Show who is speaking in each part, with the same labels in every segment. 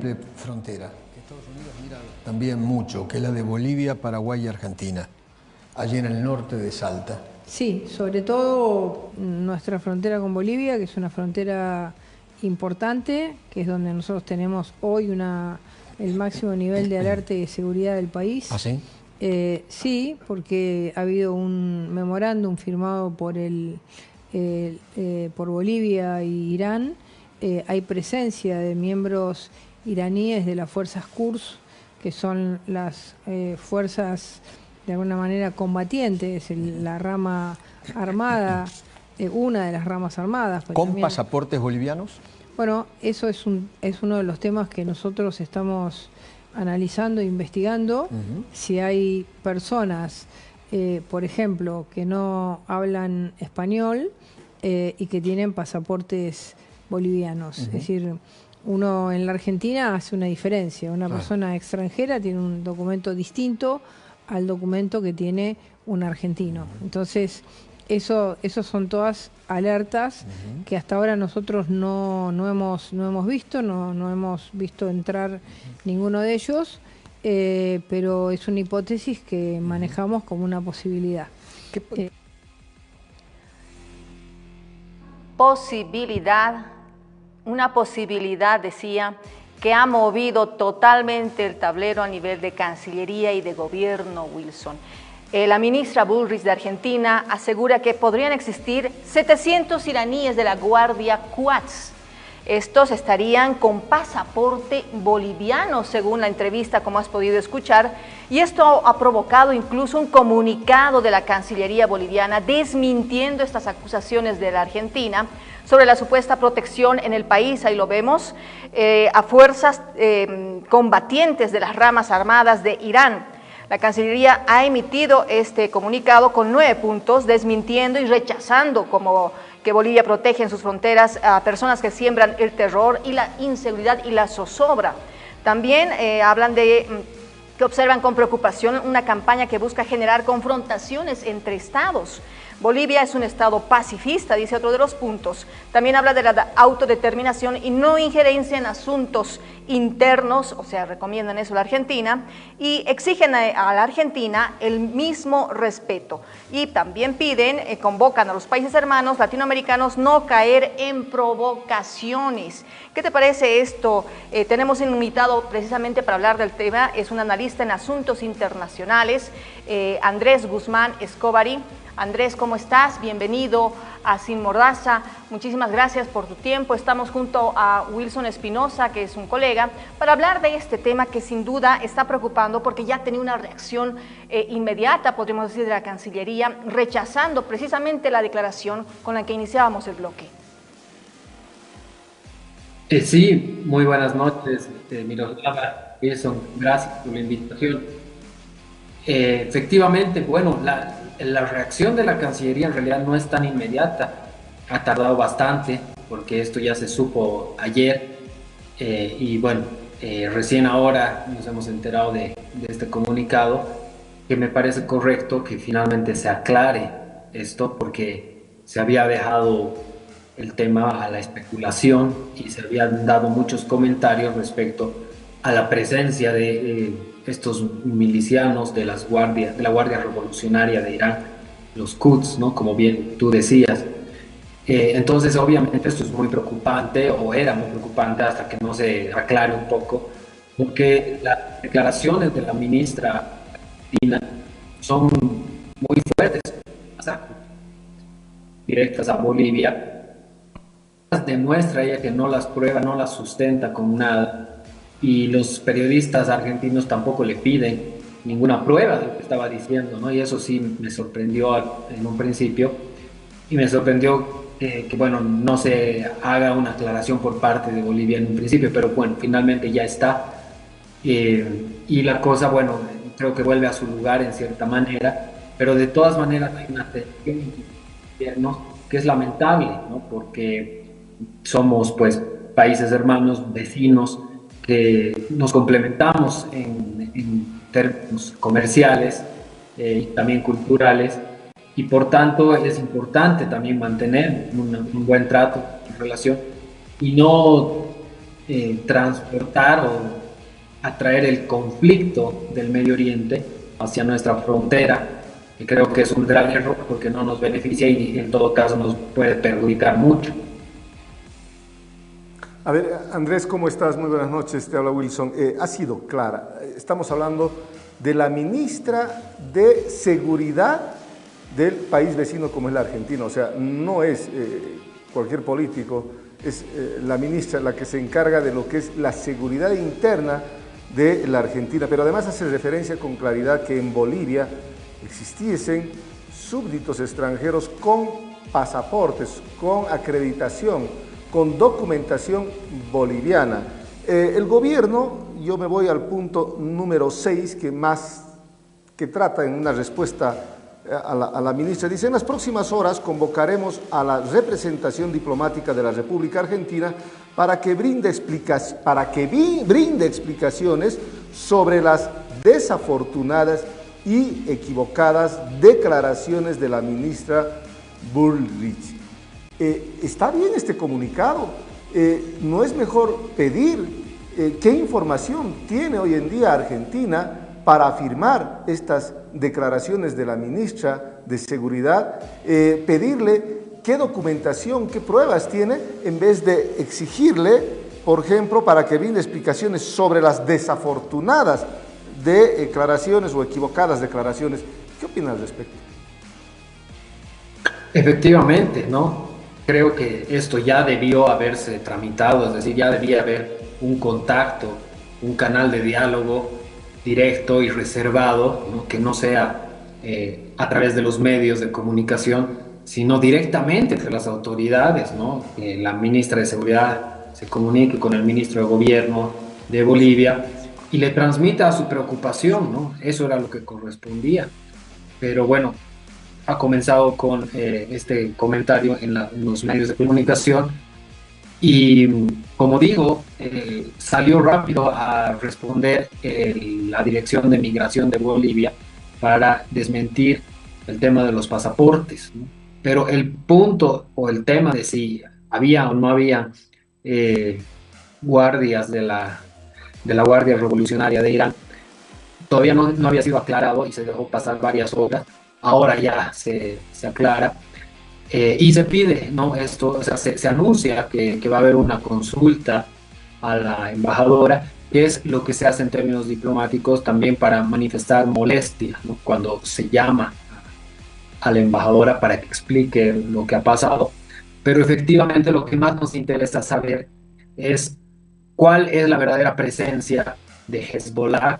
Speaker 1: triple frontera, que Estados Unidos mira también mucho, que es la de Bolivia, Paraguay y Argentina, allí en el norte de Salta.
Speaker 2: Sí, sobre todo nuestra frontera con Bolivia, que es una frontera importante, que es donde nosotros tenemos hoy el máximo nivel de alerta y de seguridad del país.
Speaker 1: ¿Ah, sí?
Speaker 2: Sí, porque ha habido un memorándum firmado por Bolivia e Irán. Hay presencia de miembros iraníes de las fuerzas Quds, que son las fuerzas de alguna manera combatientes, la rama armada, una de las ramas armadas.
Speaker 1: ¿Con también pasaportes bolivianos?
Speaker 2: Bueno, eso es uno de los temas que nosotros estamos analizando e investigando. Si hay personas, por ejemplo, que no hablan español y que tienen pasaportes bolivianos. Es decir, uno en la Argentina hace una diferencia. Una persona extranjera tiene un documento distinto al documento que tiene un argentino. Entonces, esos son todas alertas que hasta ahora nosotros no hemos visto, no hemos visto entrar ninguno de ellos, pero es una hipótesis que manejamos como una posibilidad.
Speaker 3: Una posibilidad, decía, que ha movido totalmente el tablero a nivel de Cancillería y de gobierno, Wilson. La ministra Bullrich de Argentina asegura que podrían existir 700 iraníes de la Guardia Quds. Estos estarían con pasaporte boliviano, según la entrevista, como has podido escuchar, y esto ha provocado incluso un comunicado de la Cancillería boliviana desmintiendo estas acusaciones de la Argentina sobre la supuesta protección en el país, ahí lo vemos, a fuerzas combatientes de las ramas armadas de Irán. La Cancillería ha emitido este comunicado con 9 puntos, desmintiendo y rechazando como que Bolivia protege en sus fronteras a personas que siembran el terror y la inseguridad y la zozobra. También hablan de que observan con preocupación una campaña que busca generar confrontaciones entre estados. Bolivia es un estado pacifista, dice otro de los puntos. También habla de la autodeterminación y no injerencia en asuntos internos, o sea, recomiendan eso a la Argentina, y exigen a la Argentina el mismo respeto. Y también piden, convocan a los países hermanos latinoamericanos no caer en provocaciones. ¿Qué te parece esto? Tenemos un invitado precisamente para hablar del tema, es un analista en asuntos internacionales, Andrés Guzmán Escobari. Andrés, ¿cómo estás? Bienvenido a Sin Mordaza. Muchísimas gracias por tu tiempo. Estamos junto a Wilson Espinosa, que es un colega, para hablar de este tema que sin duda está preocupando porque ya tenía una reacción inmediata, podríamos decir, de la Cancillería, rechazando precisamente la declaración con la que iniciábamos el bloque.
Speaker 4: Sí, muy buenas noches, Miroslava, Wilson, gracias por la invitación. Efectivamente, bueno, la reacción de la Cancillería en realidad no es tan inmediata, ha tardado bastante porque esto ya se supo ayer y bueno, recién ahora nos hemos enterado de este comunicado, que me parece correcto que finalmente se aclare esto porque se había dejado el tema a la especulación y se habían dado muchos comentarios respecto a la presencia de estos milicianos de la Guardia Revolucionaria de Irán, los Quds, ¿no? Como bien tú decías. Entonces, obviamente, esto es muy preocupante, o era muy preocupante hasta que no se aclare un poco, porque las declaraciones de la ministra Dina son muy fuertes, directas a Bolivia. Demuestra ella que no las prueba, no las sustenta con nada. Y los periodistas argentinos tampoco le piden ninguna prueba de lo que estaba diciendo, ¿no? Y eso sí me sorprendió en un principio, y me sorprendió que bueno, no se haga una aclaración por parte de Bolivia en un principio, pero bueno, finalmente ya está. Y la cosa, bueno, creo que vuelve a su lugar en cierta manera, pero de todas maneras hay una tensión que es lamentable, ¿no? Porque somos pues países hermanos, vecinos, que nos complementamos en términos comerciales y también culturales, y por tanto es importante también mantener un buen trato en relación y no transportar o atraer el conflicto del Medio Oriente hacia nuestra frontera, y creo que es un gran error porque no nos beneficia y en todo caso nos puede perjudicar mucho.
Speaker 5: A ver, Andrés, ¿cómo estás? Muy buenas noches, te habla Wilson. Ha sido clara, estamos hablando de la ministra de Seguridad del país vecino como es la Argentina, o sea, no es cualquier político, es la ministra la que se encarga de lo que es la seguridad interna de la Argentina, pero además hace referencia con claridad que en Bolivia existiesen súbditos extranjeros con pasaportes, con acreditación, con documentación boliviana. El gobierno, yo me voy al punto número 6, que trata en una respuesta a la ministra, dice: en las próximas horas convocaremos a la representación diplomática de la República Argentina para que brinde explicaciones sobre las desafortunadas y equivocadas declaraciones de la ministra Bullrich. ¿Está bien este comunicado? ¿No es mejor pedir qué información tiene hoy en día Argentina para afirmar estas declaraciones de la ministra de Seguridad? Pedirle qué documentación, qué pruebas tiene, en vez de exigirle, por ejemplo, para que brinde explicaciones sobre las desafortunadas declaraciones o equivocadas declaraciones. ¿Qué opina al respecto?
Speaker 4: Efectivamente, ¿no? Creo que esto ya debió haberse tramitado, es decir, ya debía haber un contacto, un canal de diálogo directo y reservado, ¿no? Que no sea a través de los medios de comunicación, sino directamente entre las autoridades, ¿no? Que la ministra de Seguridad se comunique con el ministro de Gobierno de Bolivia y le transmita su preocupación, ¿no? Eso era lo que correspondía. Pero bueno, ha comenzado con este comentario en los medios de comunicación y, como digo, salió rápido a responder la Dirección de Migración de Bolivia para desmentir el tema de los pasaportes, ¿no? Pero el punto o el tema de si había o no había guardias de la Guardia Revolucionaria de Irán todavía no había sido aclarado y se dejó pasar varias horas. Ahora ya se aclara y se pide, ¿no? Esto, o sea, se anuncia que va a haber una consulta a la embajadora, que es lo que se hace en términos diplomáticos también para manifestar molestia, ¿no? Cuando se llama a la embajadora para que explique lo que ha pasado. Pero efectivamente lo que más nos interesa saber es cuál es la verdadera presencia de Hezbollah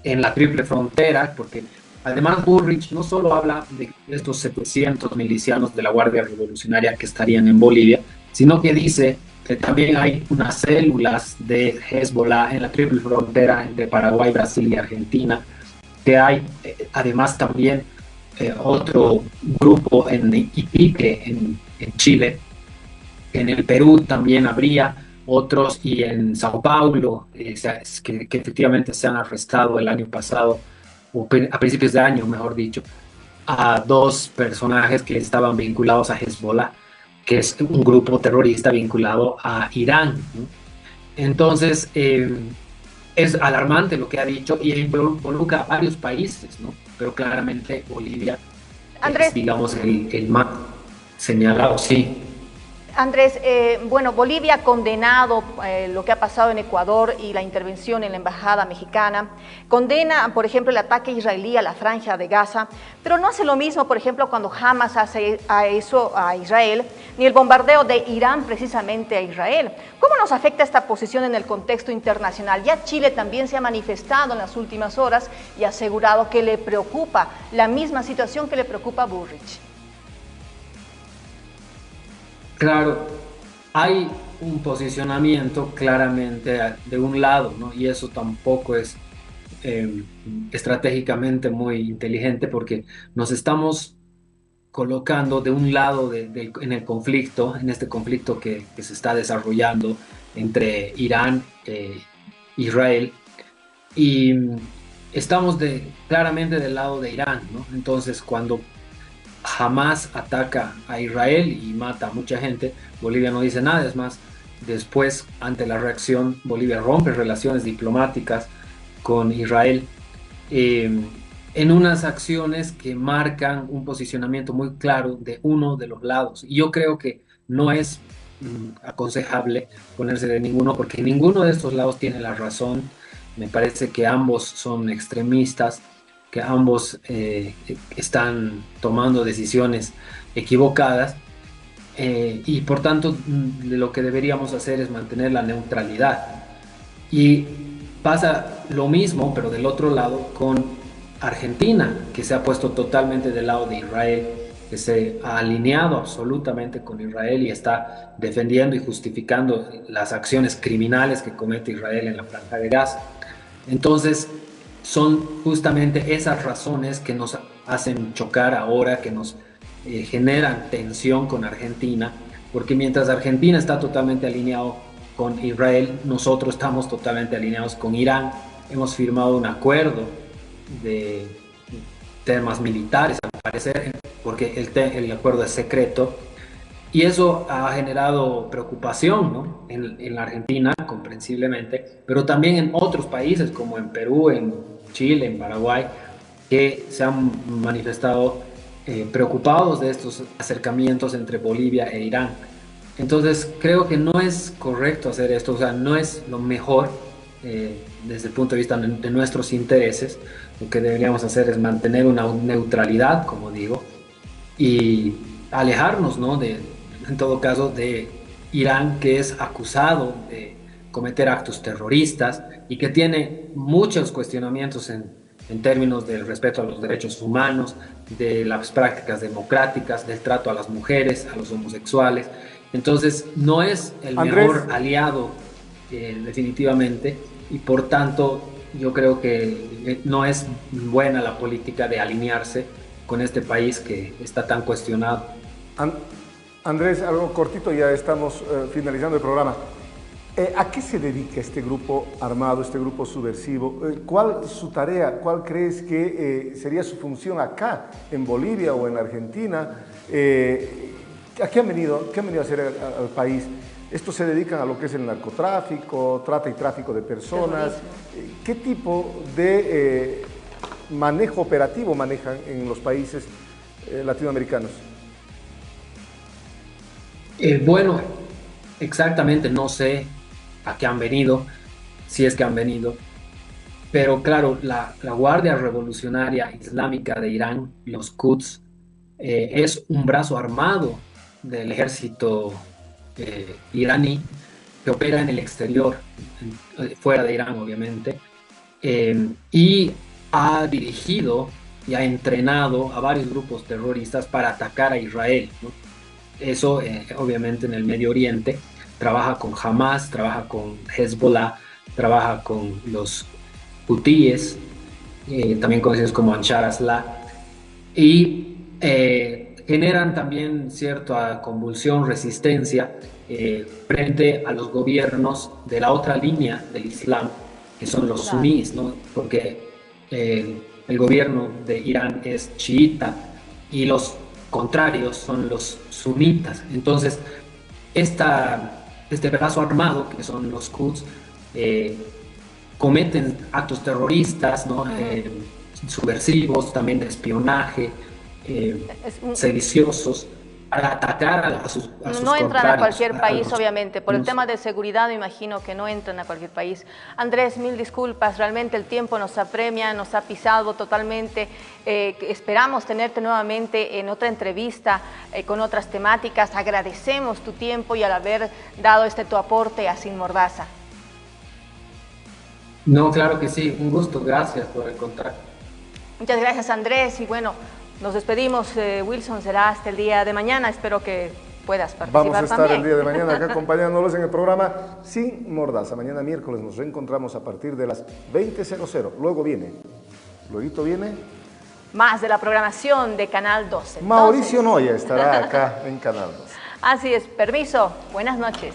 Speaker 4: en la triple frontera, porque además Bullrich no solo habla de estos 700 milicianos de la Guardia Revolucionaria que estarían en Bolivia, sino que dice que también hay unas células de Hezbollah en la triple frontera entre Paraguay, Brasil y Argentina, que hay además también otro grupo en Iquique, en Chile, en el Perú también habría otros, y en Sao Paulo, que efectivamente se han arrestado el año pasado, o a principios de año, mejor dicho, a dos personajes que estaban vinculados a Hezbollah, que es un grupo terrorista vinculado a Irán, ¿no? Entonces, es alarmante lo que ha dicho y involucra a varios países, ¿no? Pero claramente Bolivia
Speaker 3: Andrés,
Speaker 4: es, digamos, el más señalado, sí.
Speaker 3: Andrés, bueno, Bolivia ha condenado lo que ha pasado en Ecuador y la intervención en la embajada mexicana, condena, por ejemplo, el ataque israelí a la franja de Gaza, pero no hace lo mismo, por ejemplo, cuando Hamas hace eso a Israel, ni el bombardeo de Irán precisamente a Israel. ¿Cómo nos afecta esta posición en el contexto internacional? Ya Chile también se ha manifestado en las últimas horas y ha asegurado que le preocupa la misma situación que le preocupa a Bullrich.
Speaker 4: Claro, hay un posicionamiento claramente de un lado, ¿no? Y eso tampoco es estratégicamente muy inteligente, porque nos estamos colocando de un lado en el conflicto, en este conflicto que se está desarrollando entre Irán e Israel, y estamos claramente del lado de Irán, ¿no? Entonces, cuando Hamas ataca a Israel y mata a mucha gente, Bolivia no dice nada, es más, después, ante la reacción, Bolivia rompe relaciones diplomáticas con Israel en unas acciones que marcan un posicionamiento muy claro de uno de los lados. Y yo creo que no es aconsejable ponerse de ninguno, porque ninguno de estos lados tiene la razón. Me parece que ambos son extremistas, que ambos están tomando decisiones equivocadas. Y por tanto lo que deberíamos hacer es mantener la neutralidad. Y pasa lo mismo, pero del otro lado, con Argentina, que se ha puesto totalmente del lado de Israel, que se ha alineado absolutamente con Israel y está defendiendo y justificando las acciones criminales que comete Israel en la Franja de Gaza. Entonces, son justamente esas razones que nos hacen chocar ahora, que nos generan tensión con Argentina, porque mientras Argentina está totalmente alineado con Israel, nosotros estamos totalmente alineados con Irán. Hemos firmado un acuerdo de temas militares, al parecer, porque el acuerdo es secreto, y eso ha generado preocupación, ¿no? En la Argentina, comprensiblemente, pero también en otros países como en Perú, en Chile, en Paraguay, que se han manifestado preocupados de estos acercamientos entre Bolivia e Irán. Entonces creo que no es correcto hacer esto, o sea, no es lo mejor desde el punto de vista de nuestros intereses. Lo que deberíamos hacer es mantener una neutralidad, como digo, y alejarnos, ¿no? En todo caso, de Irán, que es acusado de cometer actos terroristas y que tiene muchos cuestionamientos en términos del respeto a los derechos humanos, de las prácticas democráticas, del trato a las mujeres, a los homosexuales. Entonces, no es el mejor aliado, definitivamente, y por tanto, yo creo que no es buena la política de alinearse con este país que está tan cuestionado.
Speaker 5: Andrés, algo cortito, ya estamos finalizando el programa. ¿A qué se dedica este grupo armado, este grupo subversivo? ¿Cuál es su tarea? ¿Cuál crees que sería su función acá, en Bolivia o en Argentina? ¿A qué han venido a hacer al país? ¿Estos se dedican a lo que es el narcotráfico, trata y tráfico de personas? ¿Qué tipo de manejo operativo manejan en los países latinoamericanos?
Speaker 4: Bueno, exactamente no sé a qué han venido, si es que han venido, pero claro, la Guardia Revolucionaria Islámica de Irán, los Quds, es un brazo armado del ejército iraní que opera en el exterior, fuera de Irán obviamente, y ha dirigido y ha entrenado a varios grupos terroristas para atacar a Israel, ¿no? Eso obviamente en el Medio Oriente, trabaja con Hamas, trabaja con Hezbollah, trabaja con los hutíes, también conocidos como Ansar Allah, y generan también cierta convulsión, resistencia frente a los gobiernos de la otra línea del Islam, que son los suníes, ¿no? Porque el gobierno de Irán es chiita y los contrarios son los sunitas. Entonces, este brazo armado, que son los Quds, cometen actos terroristas, ¿no? Subversivos, también de espionaje, sediciosos, para atacar a sus
Speaker 3: no entran a cualquier país,
Speaker 4: los,
Speaker 3: obviamente. Por el tema de seguridad, me imagino que no entran a cualquier país. Andrés, mil disculpas. Realmente el tiempo nos apremia, nos ha pisado totalmente. Esperamos tenerte nuevamente en otra entrevista con otras temáticas. Agradecemos tu tiempo y al haber dado tu aporte a Sin Mordaza.
Speaker 4: No, claro que sí. Un gusto. Gracias por el contacto.
Speaker 3: Muchas gracias, Andrés. Y bueno, nos despedimos, Wilson, será hasta el día de mañana, espero que puedas participar también.
Speaker 5: Vamos a estar el día de mañana acá acompañándolos en el programa Sin Mordaza. Mañana miércoles nos reencontramos a partir de las 20:00. Luego viene
Speaker 3: más de la programación de Canal 12.
Speaker 5: Mauricio Noya estará acá en Canal 12.
Speaker 3: Así es, permiso, buenas noches.